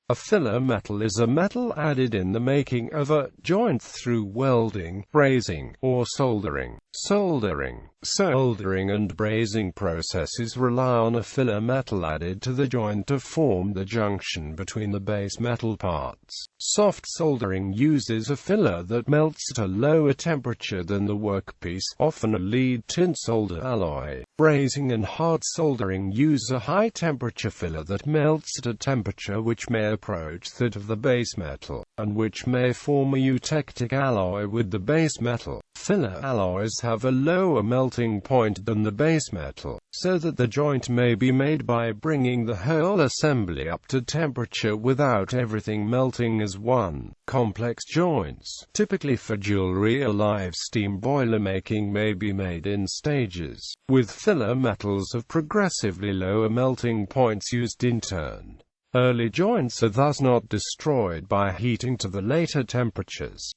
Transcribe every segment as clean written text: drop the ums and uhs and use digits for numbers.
A filler metal is a metal added in the making of a joint through welding, brazing, or soldering. Soldering and brazing processes rely on a filler metal added to the joint to form the junction between the base metal parts. Soft soldering uses a filler that melts at a lower temperature than the workpiece, often a lead tin solder alloy. Brazing and hard soldering use a high-temperature filler that melts at a temperature which may approach that of the base metal, and which may form a eutectic alloy with the base metal. Filler alloys have a lower melting point than the base metal, so that the joint may be made by bringing the whole assembly up to temperature without everything melting as one. Complex joints, typically for jewelry or live steam boiler making, may be made in stages, with filler metals of progressively lower melting points used in turn. Early joints are thus not destroyed by heating to the later temperatures.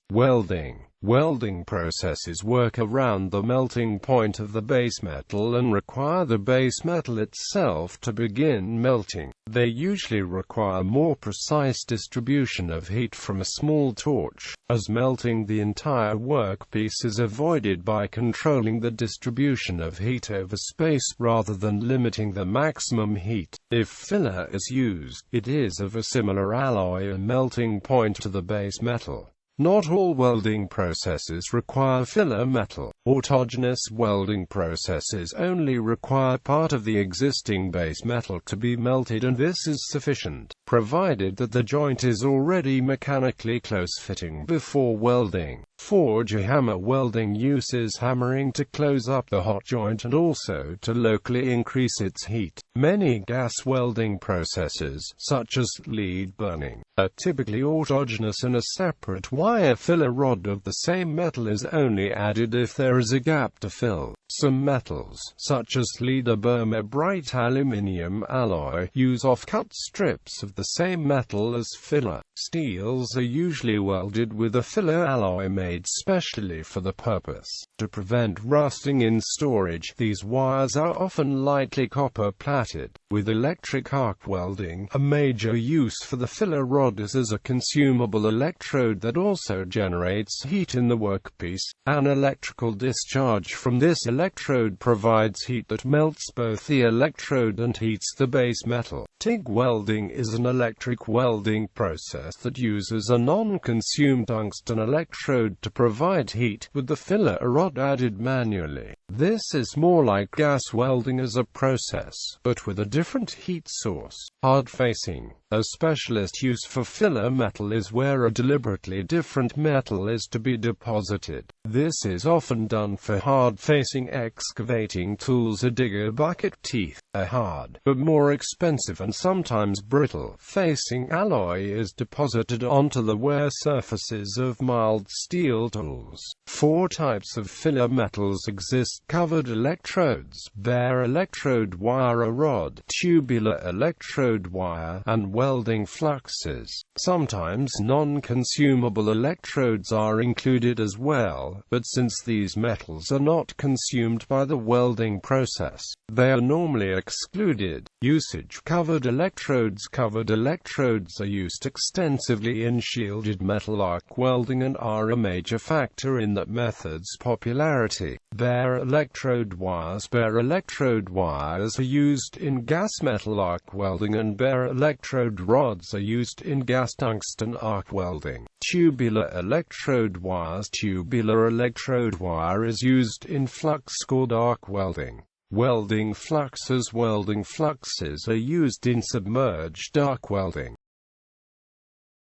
Welding processes work around the melting point of the base metal and require the base metal itself to begin melting. They usually require more precise distribution of heat from a small torch, as melting the entire workpiece is avoided by controlling the distribution of heat over space rather than limiting the maximum heat. If filler is used, it is of a similar alloy and melting point to the base metal. Not all welding processes require filler metal. Autogenous welding processes only require part of the existing base metal to be melted, and this is sufficient, provided that the joint is already mechanically close-fitting before welding. Forge or hammer welding uses hammering to close up the hot joint and also to locally increase its heat. Many gas welding processes, such as lead burning, are typically autogenous, and a separate wire filler rod of the same metal is only added if there is a gap to fill. Some metals, such as lead or Burma bright aluminium alloy, use off-cut strips of the same metal as filler. Steels are usually welded with a filler alloy made specially for the purpose. To prevent rusting in storage, these wires are often lightly copper-plated. With electric arc welding, a major use for the filler rod is as a consumable electrode that also generates heat in the workpiece. An electrical discharge from this electrode provides heat that melts both the electrode and heats the base metal. TIG welding is an electric welding process that uses a non-consumed tungsten electrode to provide heat, with the filler rod added manually. This is more like gas welding as a process, but with a different heat source. Hard facing. A specialist use for filler metal is where a deliberately different metal is to be deposited. This is often done for hard-facing excavating tools or digger bucket teeth. A hard, but more expensive and sometimes brittle, facing alloy is deposited onto the wear surfaces of mild steel tools. 4 types of filler metals exist: covered electrodes, bare electrode wire rod, tubular electrode wire, and welding fluxes. Sometimes non-consumable electrodes are included as well, but since these metals are not consumed by the welding process, they are normally excluded. Usage: covered electrodes. Covered electrodes are used extensively in shielded metal arc welding and are a major factor in that method's popularity. Bare electrode wires. Bare electrode wires are used in gas metal arc welding, and bare electrode rods are used in gas tungsten arc welding. Tubular electrode wires. Tubular electrode wire is used in flux-cored arc welding. Welding fluxes. Welding fluxes are used in submerged arc welding.